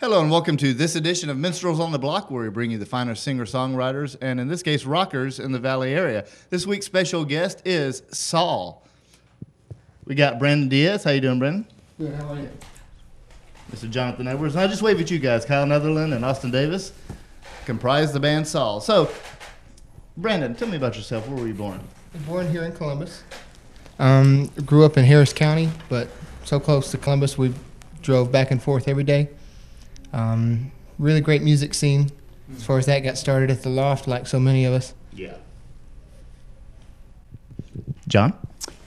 Hello and welcome to this edition of Minstrels on the Block, where we bring you the finest singer-songwriters, and in this case, rockers in the Valley area. This week's special guest is SoL. We got Brandon Diaz. How you doing, Brandon? Good, how are you? Mr. Jonathan Edwards. And I'll just wave at you guys. Kyle Netherland and Austin Davis comprise the band SoL. So, Brandon, tell me about yourself. Where were you born? Born here in Columbus. Grew up in Harris County, but so close to Columbus, we drove back and forth every day. Really great music scene. As far as that got started at the Loft, like so many of us. Yeah. John?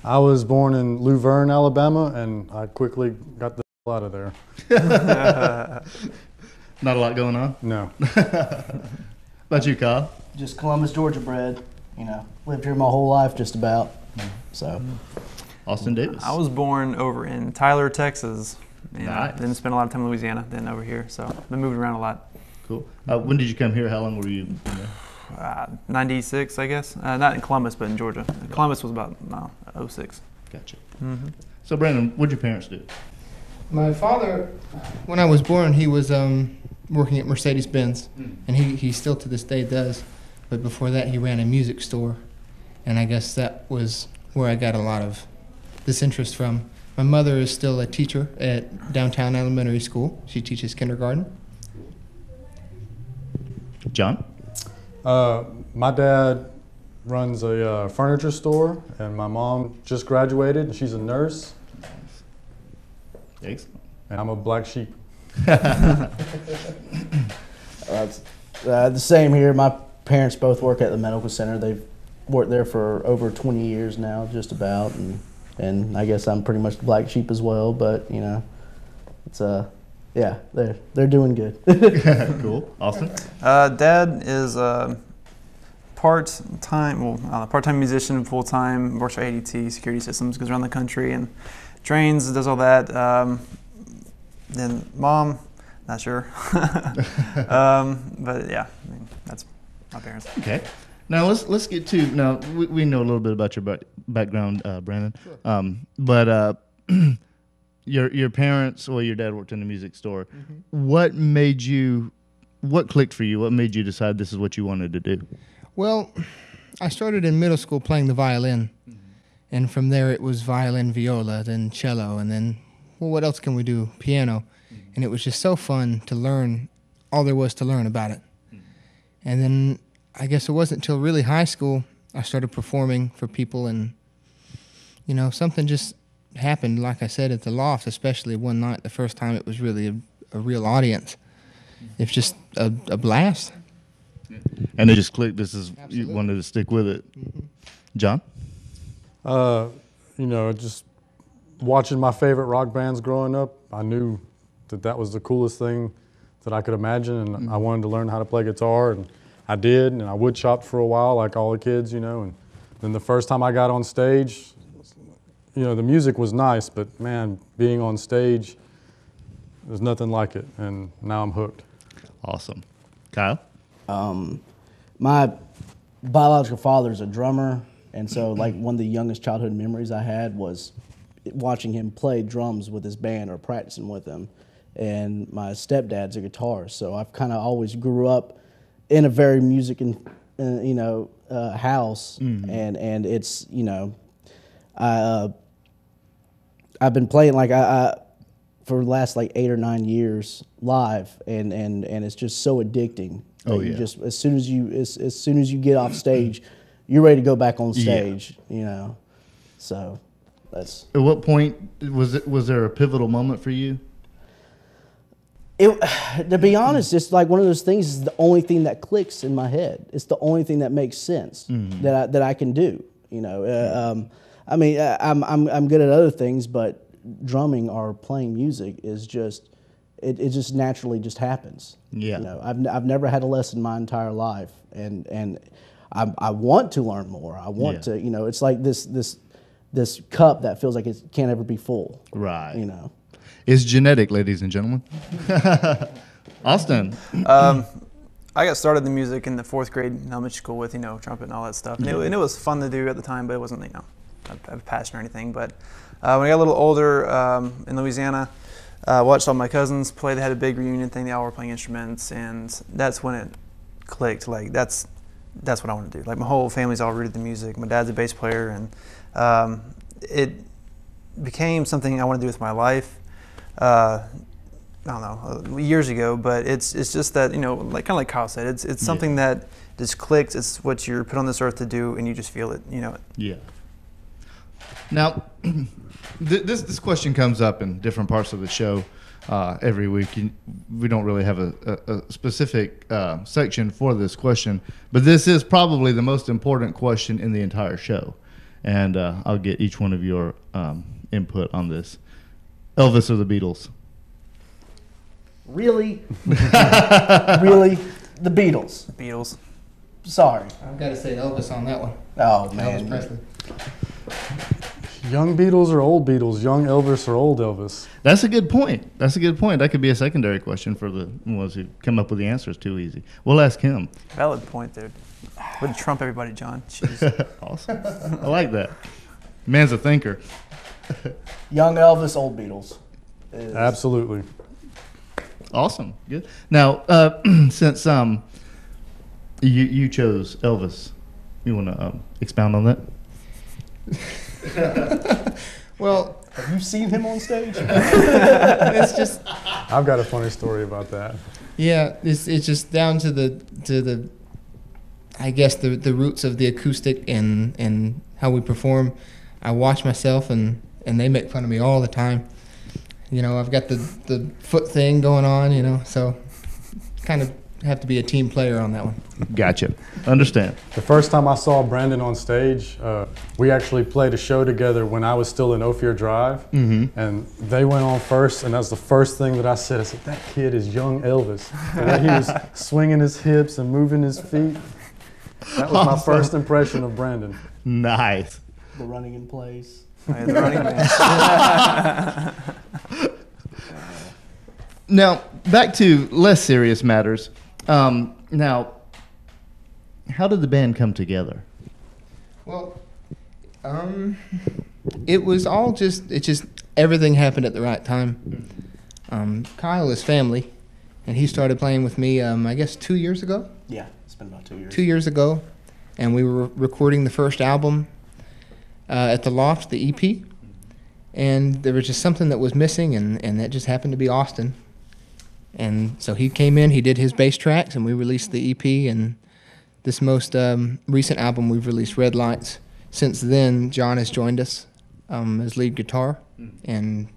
I was born in Luverne, Alabama, and I quickly got the hell out of there. Not a lot going on? No. About you, Kyle? Just Columbus, Georgia bred. You know, lived here my whole life just about. So. Austin Davis? I was born over in Tyler, Texas. And Nice. then spent a lot of time in Louisiana, then over here. So been moving around a lot. Cool. When did you come here? How long were you there? 96, I guess. Not in Columbus, but in Georgia. Columbus was about 06. Gotcha. Mm-hmm. So, Brandon, what did your parents do? My father, when I was born, he was working at Mercedes-Benz, and he still to this day does. But before that, he ran a music store, and I guess that was where I got a lot of this interest from. My mother is still a teacher at Downtown Elementary School. She teaches kindergarten. John? My dad runs a furniture store, and my mom just graduated, and she's a nurse. Excellent. And I'm a black sheep. It's the same here. My parents both work at the medical center. They've worked there for over 20 years now, just about, and I guess I'm pretty much the black sheep as well. But you know, it's yeah, they're doing good. Cool. Austin? Dad is part-time musician, full-time, works for EATV, security systems, goes around the country and trains, does all that. Then mom, not sure. But yeah, I mean, that's my parents. Okay. Now let's get to we know a little bit about your background, Brandon. Sure. But your parents, well, your dad worked in the music store. Mm-hmm. What clicked for you? What made you decide this is what you wanted to do? Well, I started in middle school playing the violin, and from there it was violin, viola, then cello, and then, well, what else can we do? Piano. And it was just so fun to learn all there was to learn about it. And then I guess it wasn't until really high school I started performing for people, and, you know, something just happened, like I said, at the Loft, especially one night, the first time it was really a real audience. It's just a blast. And it just clicked. This is Absolutely. You wanted to stick with it. John? You know, just watching my favorite rock bands growing up, I knew that was the coolest thing that I could imagine, and I wanted to learn how to play guitar, and I did, and I wood chopped for a while, like all the kids, you know, and then the first time I got on stage, you know, the music was nice, but man, being on stage, there's nothing like it, and now I'm hooked. Awesome. Kyle? My biological father is a drummer, and so like one of the youngest childhood memories I had was watching him play drums with his band or practicing with them. And my stepdad's a guitarist, so I've kind of always grew up in a very music and house, and it's, you know, I've been playing like for the last like 8 or 9 years live, and it's just so addicting. Oh, You yeah. just as soon as you get off stage, you're ready to go back on stage. You know, so that's. At what point was there a pivotal moment for you? To be honest, it's like one of those things. Is the only thing that clicks in my head. It's the only thing that makes sense that I can do. You know, I mean, I'm good at other things, but drumming or playing music is just it just naturally just happens. Yeah. You know, I've never had a lesson my entire life, and I want to learn more. I want to. You know, it's like this cup that feels like it can't ever be full. Right. You know. It's genetic, ladies and gentlemen. Austin. I got started in music in the 4th grade in elementary school with, you know, trumpet and all that stuff. And it was fun to do at the time, but it wasn't, you know, a passion or anything. But when I got a little older in Louisiana, watched all my cousins play. They had a big reunion thing. They all were playing instruments, and that's when it clicked. Like that's what I want to do. Like my whole family's all rooted in music. My dad's a bass player, and it became something I want to do with my life. I don't know, years ago, but it's just that, you know, like kind of like Kyle said, it's something that just clicks. It's what you're put on this earth to do, and you just feel it, you know. Yeah. Now, this question comes up in different parts of the show every week. We don't really have a specific section for this question, but this is probably the most important question in the entire show, and I'll get each one of your input on this. Elvis or the Beatles? Really? Really? The Beatles. Beatles. Sorry. I've got to say Elvis on that one. Oh, Elvis man. Presley. Young Beatles or old Beatles? Young Elvis or old Elvis? That's a good point. That could be a secondary question for the ones who come up with the answers too easy. We'll ask him. Valid point, dude. Wouldn't trump everybody, John. Jeez. Awesome. I like that. Man's a thinker. Young Elvis, old Beatles. Absolutely. Awesome. Good. Now, since you chose Elvis, you want to expound on that? Well, Have you seen him on stage? it's just, I've got a funny story about that. yeah, it's just down to the I guess the roots of the acoustic and how we perform. I watch myself and they make fun of me all the time. You know, I've got the foot thing going on, you know, so kind of have to be a team player on that one. Gotcha. Understand. The first time I saw Brandon on stage, we actually played a show together when I was still in Ophir Drive, and they went on first, and that's the first thing that I said. I said, that kid is young Elvis. The way he was swinging his hips and moving his feet. That was my first impression of Brandon. Nice. The running in place. The running man. Now, back to less serious matters. Now, how did the band come together? Well, it was all just everything happened at the right time. Kyle is family, and he started playing with me, I guess 2 years ago. Yeah, it's been about 2 years. 2 years ago, and we were recording the first album at the Loft, the EP, and there was just something that was missing, and that just happened to be Austin. And so he came in, he did his bass tracks, and we released the EP, and this most recent album we've released, Red Lights. Since then, John has joined us as lead guitar, and,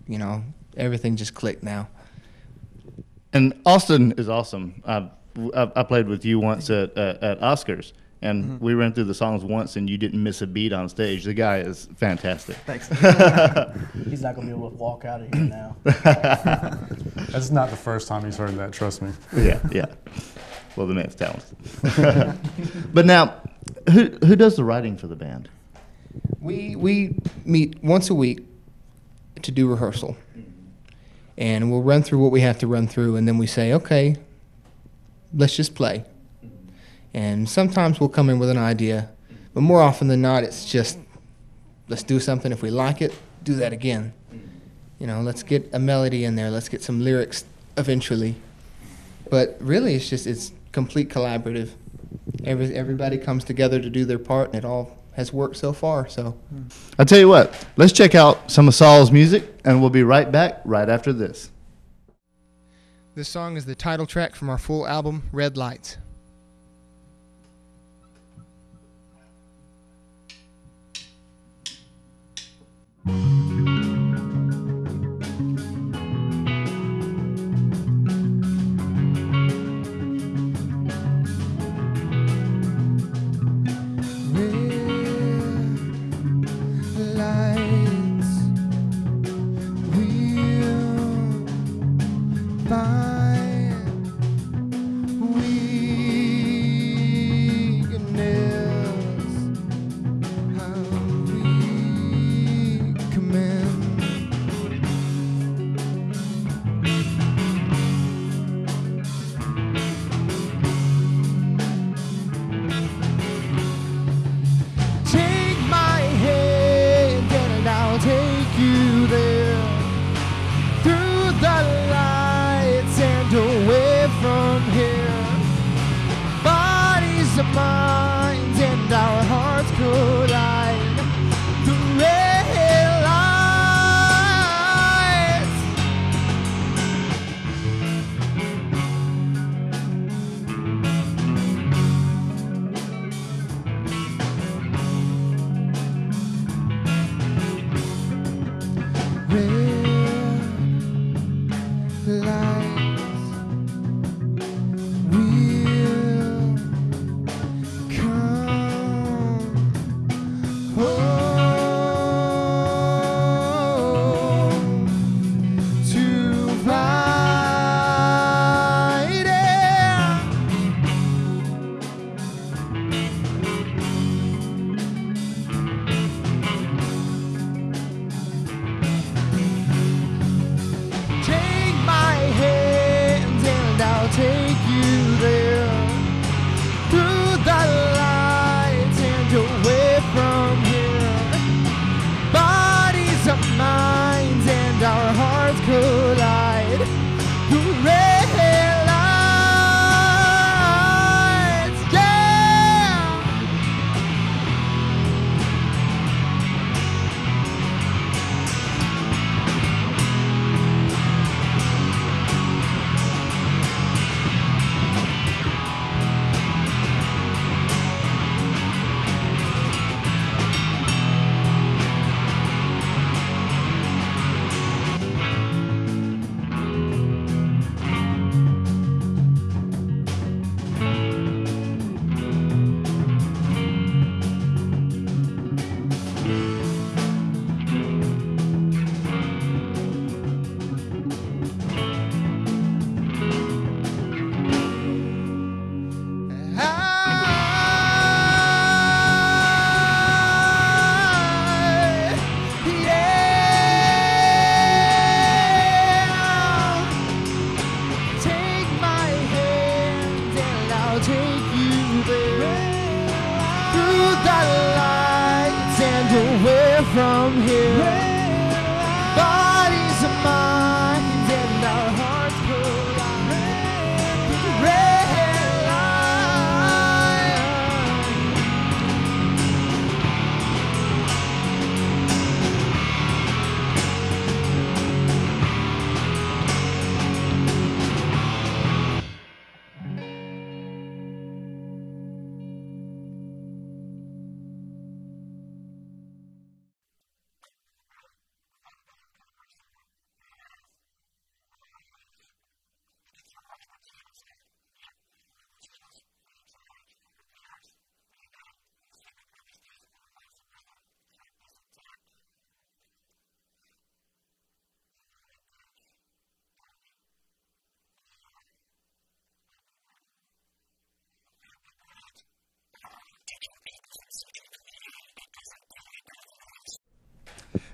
you know, everything just clicked now. And Austin is awesome. I played with you once at Oscars, and we ran through the songs once, and you didn't miss a beat on stage. The guy is fantastic. Thanks. He's not going to be able to walk out of here now. That's not the first time he's heard that, trust me. Yeah. Well, the man's talented. But now, who does the writing for the band? We meet once a week to do rehearsal, and we'll run through what we have to run through, and then we say, okay, let's just play. And sometimes we'll come in with an idea, but more often than not, it's just, let's do something. If we like it, do that again. You know, let's get a melody in there. Let's get some lyrics eventually. But really, it's complete collaborative. Everybody comes together to do their part, and it all has worked so far. So, I'll tell you what, let's check out some of SoL's music, and we'll be right back right after this. this song is the title track from our full album, Red Lights. Take my hand from here. Bodies and minds and our hearts collide. Red line.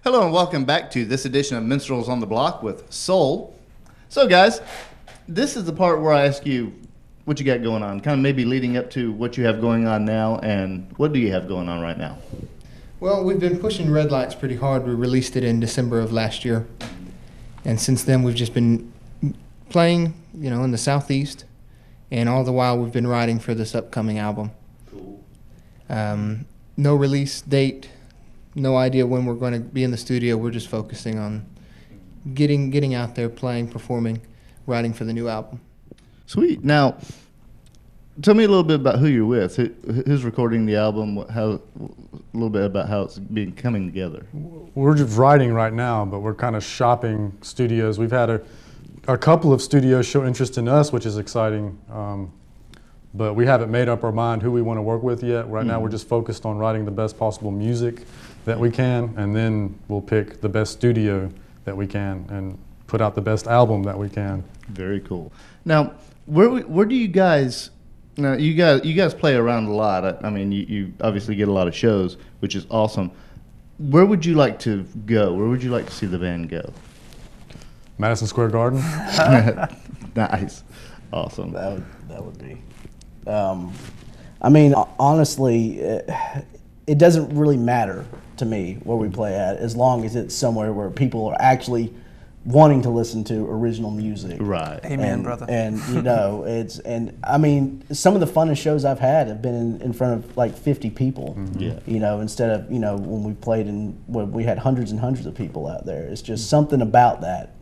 Hello and welcome back to this edition of Minstrels on the Block with SoL. So guys, this is the part where I ask you what you got going on, kind of maybe leading up to what you have going on now, and what do you have going on right now? Well, we've been pushing Red Lights pretty hard. We released it in December of last year. And since then, we've just been playing, in the Southeast. And all the while, we've been writing for this upcoming album. Cool. No release date, no idea when we're going to be in the studio. We're just focusing on getting out there, playing, performing, writing for the new album. Sweet. Now, tell me a little bit about who you're with. Who's recording the album? A little bit about how it's coming together. We're just writing right now, but we're kind of shopping studios. We've had a couple of studios show interest in us, which is exciting. But we haven't made up our mind who we want to work with yet. Right now, we're just focused on writing the best possible music that we can, and then we'll pick the best studio that we can and put out the best album that we can. Very cool. Now, where do you guys? Now, you guys play around a lot. I mean, you obviously get a lot of shows, which is awesome. Where would you like to go? Where would you like to see the band go? Madison Square Garden. Nice, awesome. That would be. I mean, honestly, it doesn't really matter to me where we play at, as long as it's somewhere where people are actually wanting to listen to original music. Right. Amen, brother. And I mean, some of the funnest shows I've had have been in front of like 50 people. Mm-hmm. Yeah. Instead of when we played when we had hundreds and hundreds of people out there. It's just something about that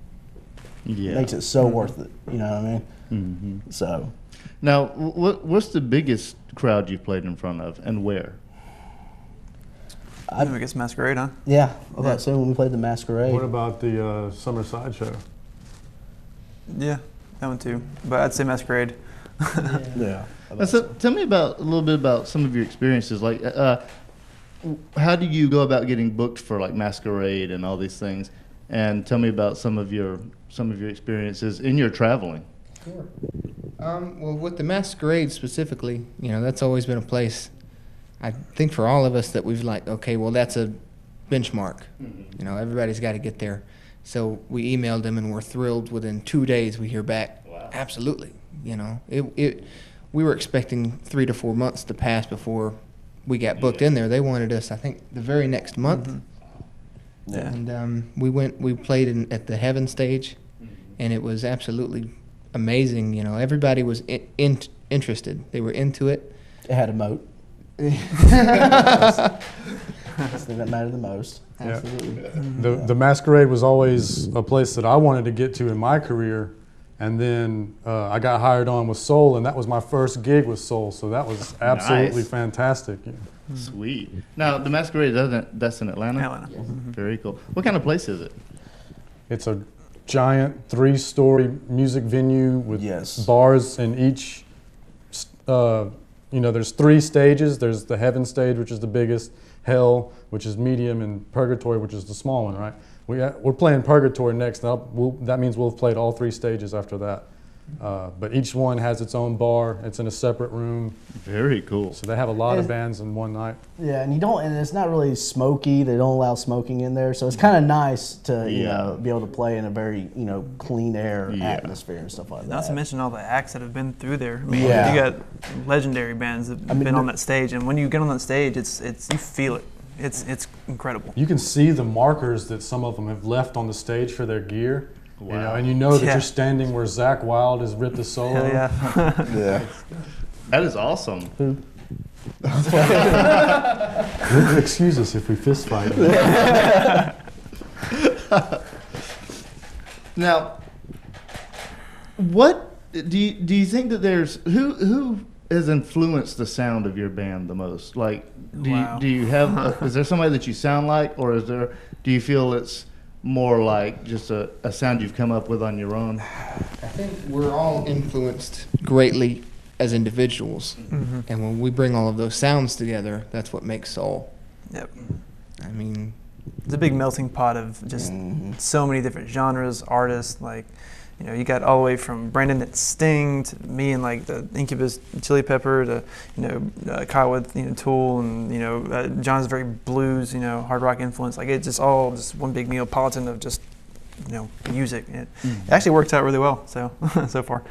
makes it so worth it. You know what I mean? Mm-hmm. So. Now, what's the biggest crowd you've played in front of, and where? I guess Masquerade, huh? Yeah, about so when we played the Masquerade. What about the Summer Sideshow? Yeah, that one too. But I'd say Masquerade. Yeah. So tell me a little bit about some of your experiences. Like, how do you go about getting booked for like Masquerade and all these things? And tell me about some of your experiences in your traveling. Sure. Well, with the Masquerade specifically, that's always been a place, I think, for all of us that we've like, okay, well, that's a benchmark. Mm-hmm. Everybody's got to get there. So we emailed them, and we're thrilled. Within 2 days, we hear back. Wow. Absolutely. We were expecting 3 to 4 months to pass before we got booked in there. They wanted us, I think, the very next month. Mm-hmm. Yeah. And we played at the Heaven stage, and it was absolutely amazing. Everybody was interested. They were into it. It had a moat. That's the thing that mattered the most. Absolutely. Yeah. The Masquerade was always a place that I wanted to get to in my career, and then I got hired on with SoL, and that was my first gig with SoL, so that was absolutely fantastic. Yeah. Sweet. Now, the Masquerade, that's in Atlanta? Atlanta. Yes. Very cool. What kind of place is it? It's a giant 3-story music venue with bars in each. There's 3 stages. There's the Heaven stage, which is the biggest, Hell, which is medium, and Purgatory, which is the small one, right? We're playing Purgatory next. That means we'll have played all 3 stages after that. But each one has its own bar. It's in a separate room. Very cool. So they have a lot of bands in one night. Yeah, and it's not really smoky. They don't allow smoking in there, so it's kind of nice to be able to play in a very clean air atmosphere and stuff like that. Not to mention all the acts that have been through there. I mean, you got legendary bands that have been on that stage, and when you get on that stage, it's you feel it. It's incredible. You can see the markers that some of them have left on the stage for their gear. Wow. You know, and you know that Yeah. you're standing where Zach Wilde has ripped a solo. Hell yeah. Yeah. That is awesome. Excuse us if we fist fight. Now, what do you think that there's who has influenced the sound of your band the most? Like, Wow. do you have is there somebody that you sound like, or do you feel it's more like just a sound you've come up with on your own? I think we're all influenced greatly as individuals, and when we bring all of those sounds together, that's what makes SoL. Yep. I mean, It's a big melting pot of just so many different genres, artists. Like, you know, you got all the way from Brandon at Sting to me and like the Incubus Chili Pepper to, you know, Kyle with, you know, Tool, and, you know, John's very blues, you know, hard rock influence. Like, it's just all just one big Neapolitan of just, you know, music. It actually worked out really well so far.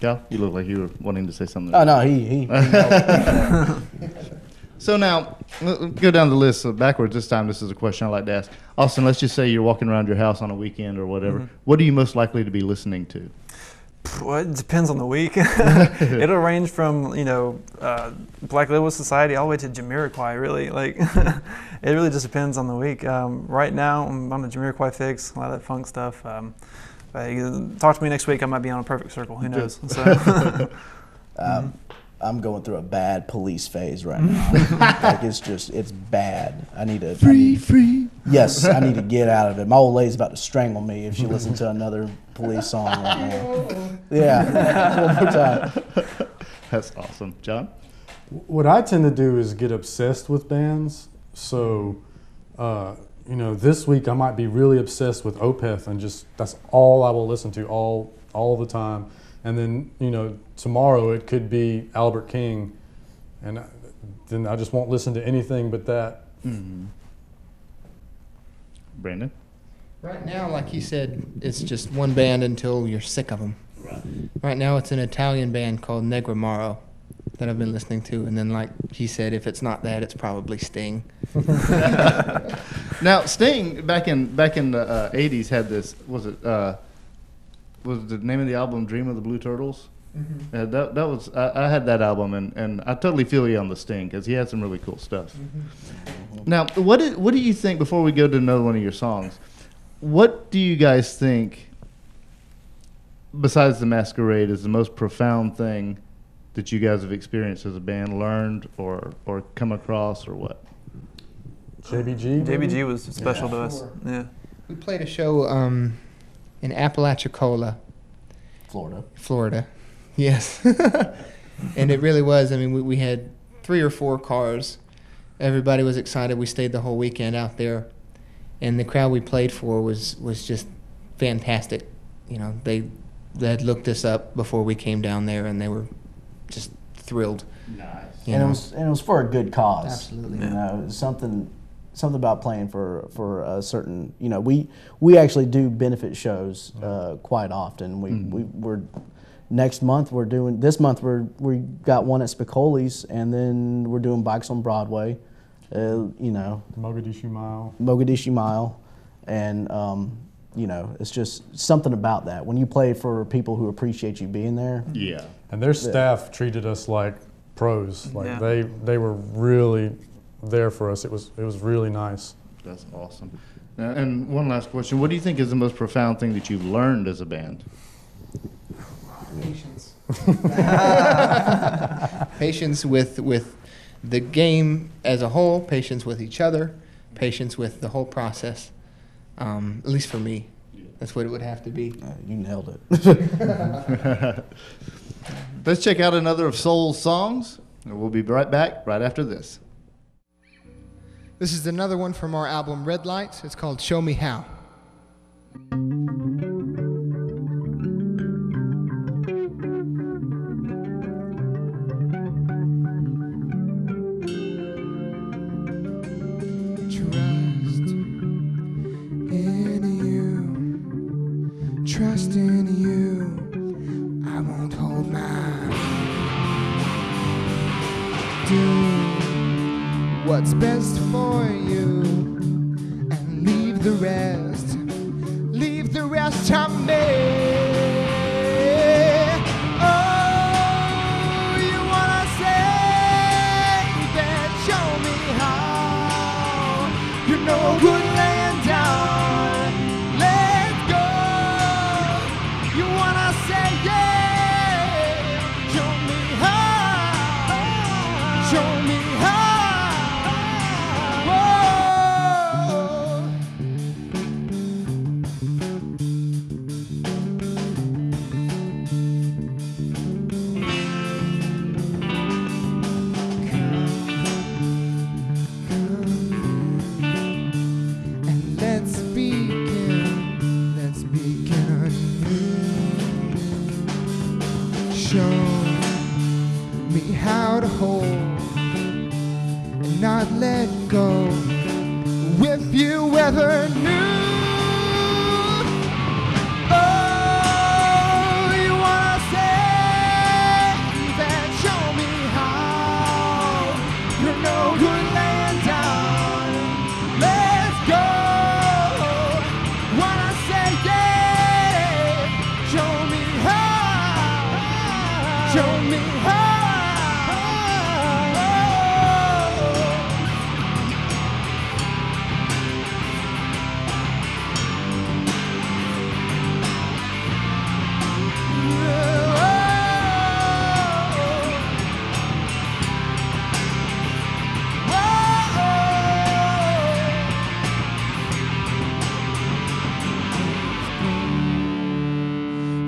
Cal, you look like you were wanting to say something. Oh no, he So now, go down the list backwards. This time, this is a question I like to ask. Austin, let's just say you're walking around your house on a weekend or whatever. What are you most likely to be listening to? Well, it depends on the week. It'll range from, you know, Black Label Society all the way to Jamiroquai, really. Like, it really just depends on the week. Right now, I'm on the Jamiroquai fix, a lot of that funk stuff. Talk to me next week, I might be on a Perfect Circle. Who knows? So. I'm going through a bad police phase right now. Like, it's bad. I need to Free. Yes, I need to get out of it. My old lady's about to strangle me if she listens to another police song right now. Yeah, one more time. That's awesome. John? What I tend to do is get obsessed with bands. So, you know, this week I might be really obsessed with Opeth, and just that's all I will listen to all the time. And then, you know, tomorrow it could be Albert King, and then I just won't listen to anything but that. Brandon? right now, like he said, it's just one band until you're sick of them. Right now, it's an Italian band called Negramaro that I've been listening to, and then, like he said, if it's not that, it's probably Sting. Now, Sting back in the 80s had this. Was the name of the album "Dream of the Blue Turtles"? Mm-hmm. That was I had that album, and I totally feel you on the Sting because he had some really cool stuff. Mm-hmm. Now, what do you think, before we go to another one of your songs? What do you guys think, besides the Masquerade, is the most profound thing that you guys have experienced as a band, learned or come across, or what? JBG? JBG was special to us. Yeah. We played a show in Apalachicola, Florida. Yes. And it really was. I mean, we had 3 or 4 cars. Everybody was excited. We stayed the whole weekend out there. And the crowd we played for was just fantastic. You know, they had looked us up before we came down there, and they were just thrilled. Nice. You And know? it was for a good cause. Absolutely. You know, something about playing for a certain, you know, we actually do benefit shows quite often. We're next month this month we got one at Spicoli's, and then we're doing Bikes on Broadway. You know, Mogadishu Mile. and you know, it's just something about that when you play for people who appreciate you being there. Yeah. And their staff treated us like pros. Like Yeah. they were really there for us. It was really nice. That's awesome. And one last question. What do you think is the most profound thing that you've learned as a band? Patience. Patience with the game as a whole, patience with each other, patience with the whole process. At least for me, that's what it would have to be. You nailed it. Let's check out another of SoL's songs, and we'll be right back right after this. This is another one from our album Red Lights. It's called Show Me How. Trust in you, I won't hold mine. Do what's best for the rest. Leave the rest to me. Oh, you wanna say that? Show me how. You're no good laying down. Let's go. You wanna say yeah? Show me how. Show me how. How to hold and not let go. If you ever knew, oh, you wanna say that? Show me how. You're no good laying down. Let's go. Wanna say yeah? Show me how. Show me how.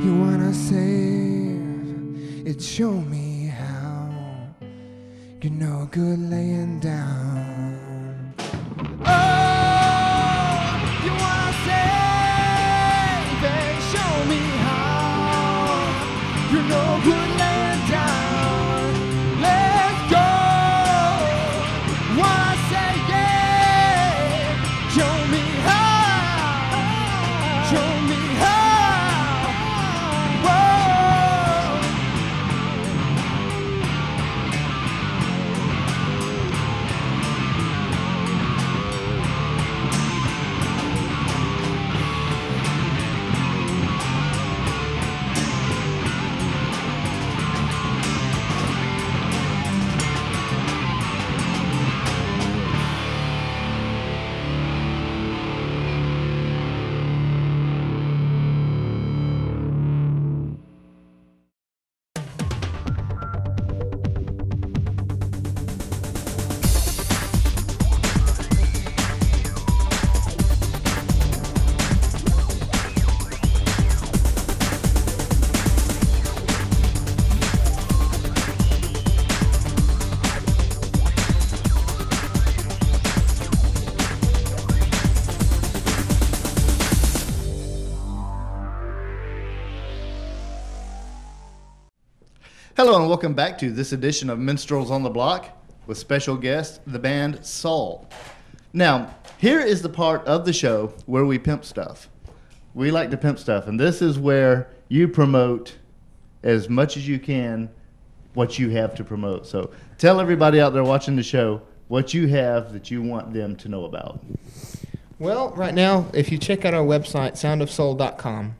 You wanna save it, show me how. You're no good laying down. Oh, you wanna save it, show me how. You're no good laying down. Let's go. Wanna say yeah? Show me how. Show me how. Hello and welcome back to this edition of Minstrels on the Block with special guest, the band SoL. Now, here is the part of the show where we pimp stuff. We like to pimp stuff, and this is where you promote as much as you can what you have to promote. So tell everybody out there watching the show what you have that you want them to know about. Well, right now, if you check out our website, soundofsoul.com,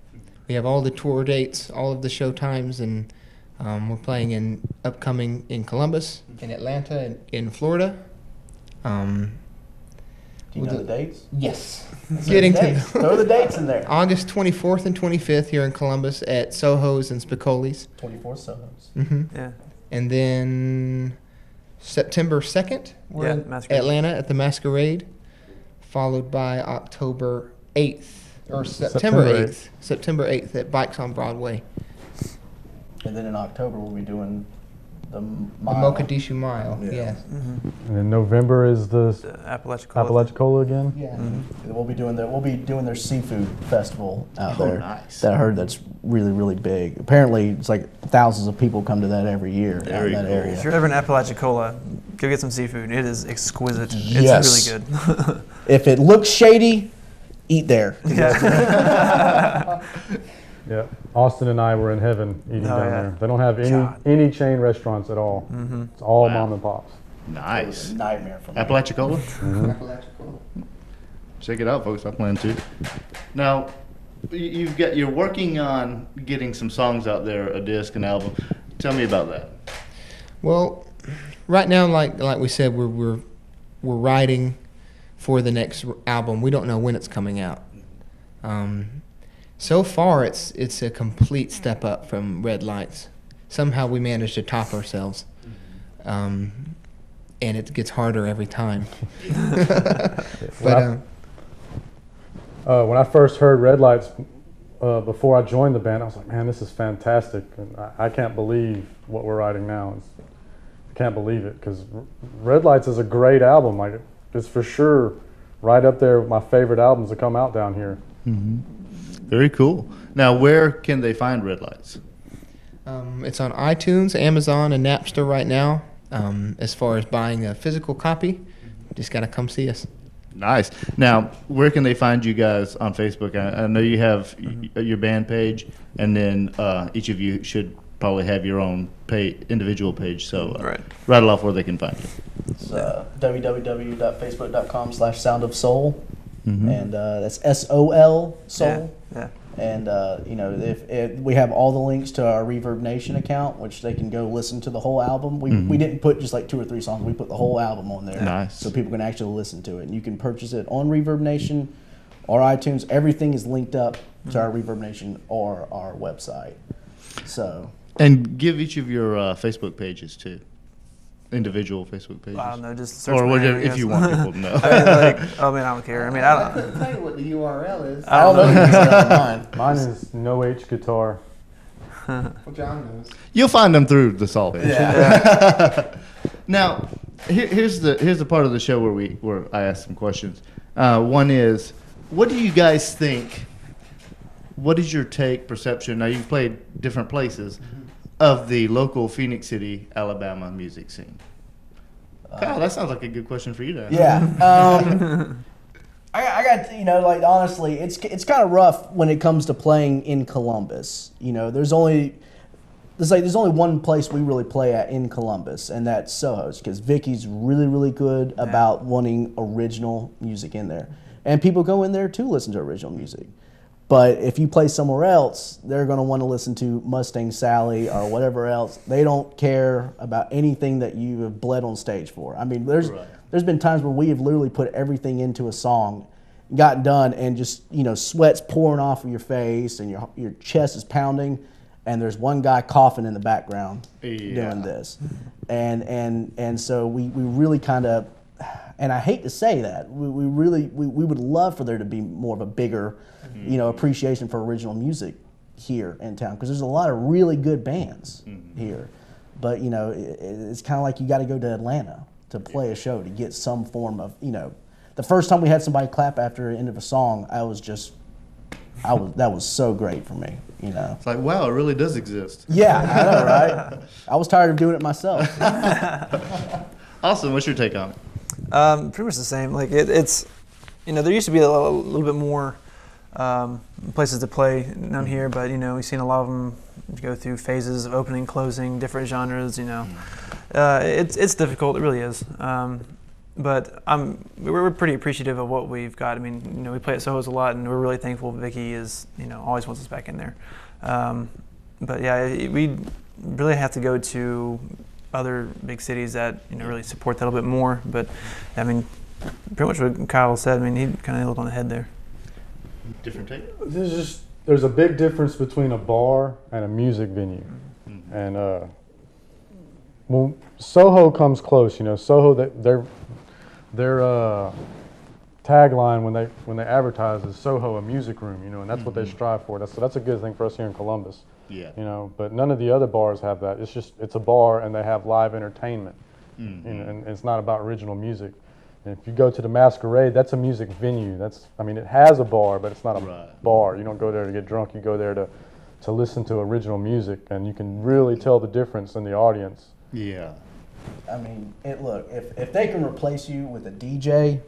we have all the tour dates, all of the show times, and we're playing upcoming in Columbus, in Atlanta, and in Florida. Do you know the dates? Yes. Getting to throw the dates in there. August 24th and 25th here in Columbus at Soho's and Spicoli's. 24 Sohos. Mm-hmm. Yeah. And then September 2nd, we're in Masquerade. Atlanta at the Masquerade, followed by October 8th, or September 8th. September 8th at Bikes on Broadway. And then in October, we'll be doing the The Mogadishu Mile, yes. Mm-hmm. And in November is the Apalachicola. Apalachicola again. Yeah. Mm-hmm. We'll be doing their seafood festival out Oh, there. nice. That I heard that's really, really big. Apparently, it's like thousands of people come to that every year out Very in that cool. area. If you're ever in Apalachicola, go get some seafood. It is exquisite. Yes. It's really good. If it looks shady, eat there. Yeah. Yeah, Austin and I were in heaven eating Oh, down yeah. there. They don't have God. any chain restaurants at all. Mm-hmm. It's all Wow. mom and pops. Nice. Nightmare for me. Apalachicola? Apalachicola. Check it out, folks. I plan to. Now, you're working on getting some songs out there, a disc, an album. Tell me about that. Well, right now, like we said, we're writing for the next album. We don't know when it's coming out. So far, it's a complete step up from Red Lights. Somehow we managed to top ourselves, and it gets harder every time. But when I first heard Red Lights before I joined the band, I was like, man, this is fantastic. And I can't believe what we're writing now. I can't believe it, because Red Lights is a great album. Like, it's for sure right up there with my favorite albums that come out down here. Mm-hmm. Very cool. Now, where can they find Red Lights? It's on iTunes, Amazon, and Napster right now. As far as buying a physical copy, just got to come see us. Nice. Now, where can they find you guys on Facebook? I know you have your band page, and then each of you should probably have your own individual page. So rattle off where they can find you. It's www.facebook.com/soundofsoul, and that's SOL, Soul. Yeah. And if we have all the links to our Reverb Nation account, which they can go listen to the whole album. We didn't put just like 2 or 3 songs. We put the whole album on there, nice, so people can actually listen to it. And you can purchase it on Reverb Nation or iTunes. Everything is linked up to our Reverb Nation or our website. So. And give each of your Facebook pages too. Individual Facebook pages. I don't know, just search or my whatever, name, if you want people to know. I mean, I don't care. I mean, I don't. couldn't tell you what the URL is. I don't know. Mine. Mine is No H Guitar. Well, John knows. You'll find them through the SoL page. Yeah. Now, here's the part of the show where I ask some questions. One is, what do you guys think? What is your perception? Now, you've played different places, of the local Phoenix City, Alabama music scene. Kyle, that sounds like a good question for you to answer. Yeah. I got, like, honestly, it's kind of rough when it comes to playing in Columbus. There's only one place we really play at in Columbus, and that's Soho's, because Vicky's really, really good about wanting original music in there. And people go in there to listen to original music. But if you play somewhere else, they're going to want to listen to Mustang Sally or whatever else. They don't care about anything that you have bled on stage for. I mean, there's been times where we have literally put everything into a song, gotten done, and just, sweat's pouring off of your face and your chest is pounding, and there's one guy coughing in the background doing this. And so we really kind of, and I hate to say that, we would love for there to be more of a bigger appreciation for original music here in town, because there's a lot of really good bands here. But it's kind of like you got to go to Atlanta to play a show to get some form of, the first time we had somebody clap after the end of a song, that was so great for me. It's like, wow, it really does exist. Yeah, I know, right? I was tired of doing it myself. Austin, what's your take on it? Pretty much the same. Like it's, there used to be a little bit more places to play down here, but we've seen a lot of them go through phases of opening, closing, different genres. It's difficult. It really is. But we're pretty appreciative of what we've got. I mean, we play at Soho's a lot, and we're really thankful Vicky is, always wants us back in there. But yeah, we really have to go to other big cities that really support that a little bit more. But I mean, pretty much what Kyle said. I mean, he kind of nailed it on the head there. Different take? There's a big difference between a bar and a music venue. And when Soho comes close, Soho, their tagline when they advertise is Soho, a music room, and that's what they strive for. That's a good thing for us here in Columbus. Yeah. But none of the other bars have that. It's a bar, and they have live entertainment, and it's not about original music. And if you go to the Masquerade, that's a music venue. It has a bar, but it's not a bar. You don't go there to get drunk. You go there to listen to original music, and you can really tell the difference in the audience. Yeah. I mean, look, if they can replace you with a DJ,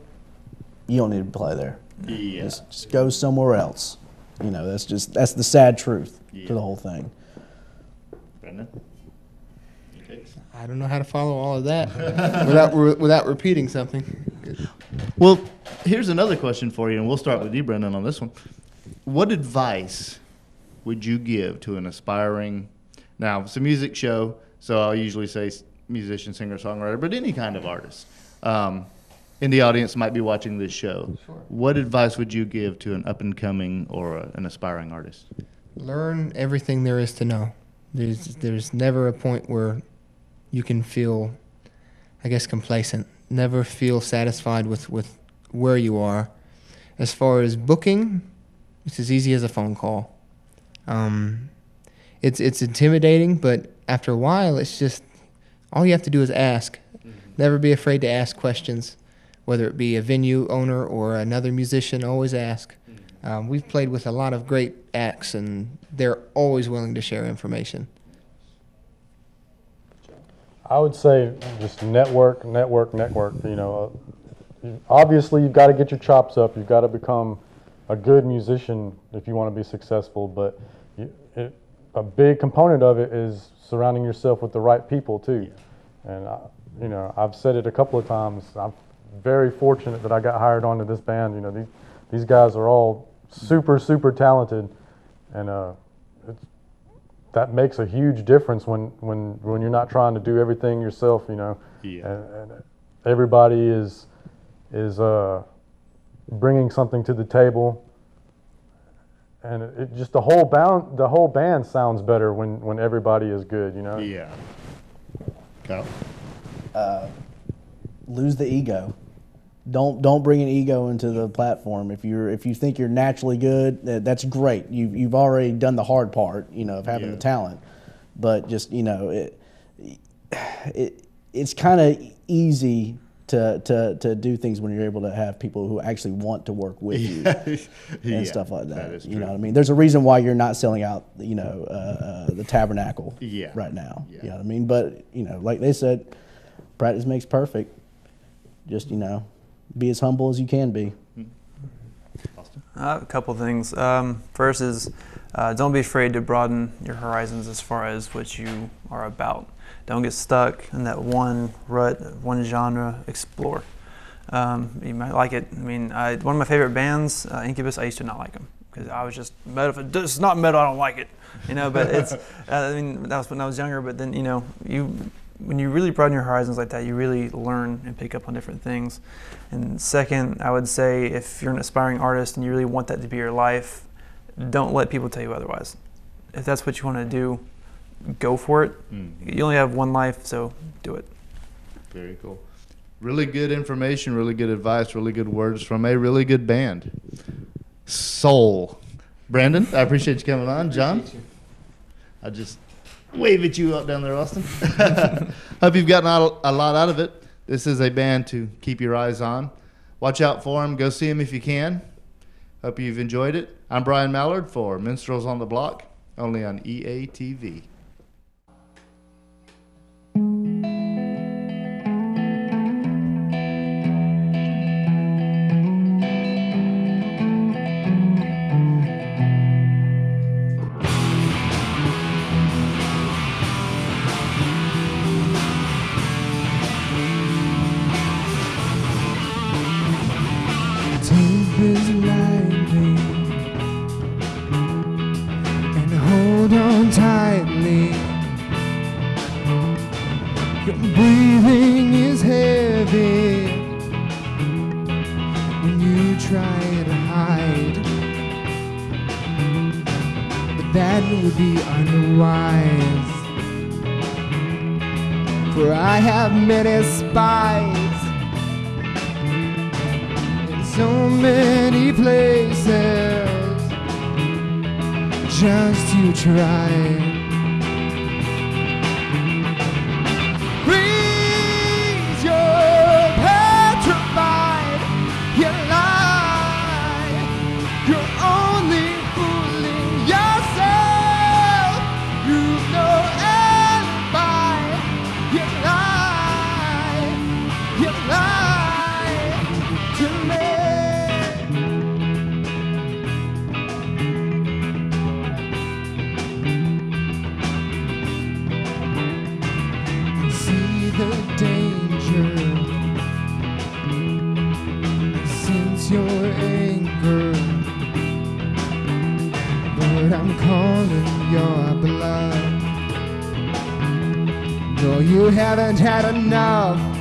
you don't need to play there. Yeah. Just go somewhere else. That's the sad truth to the whole thing. Brendan? I don't know how to follow all of that without repeating something. Well, Here's another question for you, and we'll start with you, Brendan, on this one. What advice would you give to an aspiring, now it's a music show, so I'll usually say musician, singer, songwriter, but any kind of artist in the audience might be watching this show. Sure. What advice would you give to an up-and-coming or an aspiring artist? Learn everything there is to know. There's never a point where you can feel, I guess, complacent. Never feel satisfied with where you are. As far as booking, it's as easy as a phone call. It's intimidating, but after a while, it's just all you have to do is ask. Never be afraid to ask questions, whether it be a venue owner or another musician. Always ask. We've played with a lot of great acts, and they're always willing to share information. I would say just network. You know, obviously you've got to get your chops up. You've got to become a good musician if you want to be successful. But a big component of it is surrounding yourself with the right people too. And you know, I've said it a couple of times. I'm very fortunate that I got hired onto this band. You know, these guys are all super talented, and that makes a huge difference when you're not trying to do everything yourself, you know. Yeah. And everybody is bringing something to the table, and it just the whole band sounds better when everybody is good, you know. Yeah. Kyle? Lose the ego. Don't bring an ego into the platform. If you think you're naturally good, that's great. You've already done the hard part, you know, of having the talent. But just, you know, it's kind of easy to do things when you're able to have people who actually want to work with you and stuff like that. That is you true. know what I mean? There's a reason why you're not selling out, you know, the Tabernacle right now. Yeah. You know what I mean? But, you know, like they said, practice makes perfect. Just, you know, be as humble as you can be. A couple things. First is don't be afraid to broaden your horizons as far as what you are about. Don't get stuck in that one rut, one genre. Explore. You might like it. I mean, one of my favorite bands, Incubus, I used to not like them because I was just metal. If it's not metal, I don't like it. You know, but it's. I mean, that was when I was younger. But then, you know, when you really broaden your horizons like that, you really learn and pick up on different things. And second, I would say if you're an aspiring artist and you really want that to be your life, don't let people tell you otherwise. If that's what you want to do, go for it. You only have one life, so do it. Very cool. Really good information, really good advice, really good words from a really good band. SoL. Brandon, I appreciate you coming on. John? I just wave at you up down there, Austin. Hope you've gotten a lot out of it. This is a band to keep your eyes on. Watch out for them. Go see them if you can. Hope you've enjoyed it. I'm Brian Mallard for Minstrels on the Block, only on EATV. Take this lightly and hold on tightly. Your breathing is heavy when you try to hide, but that would be unwise. For I have many spies so many places just to try. Freeze, you're petrified, you lie, you're only fooling yourself, you've no alibi, you lie to me. You haven't had enough.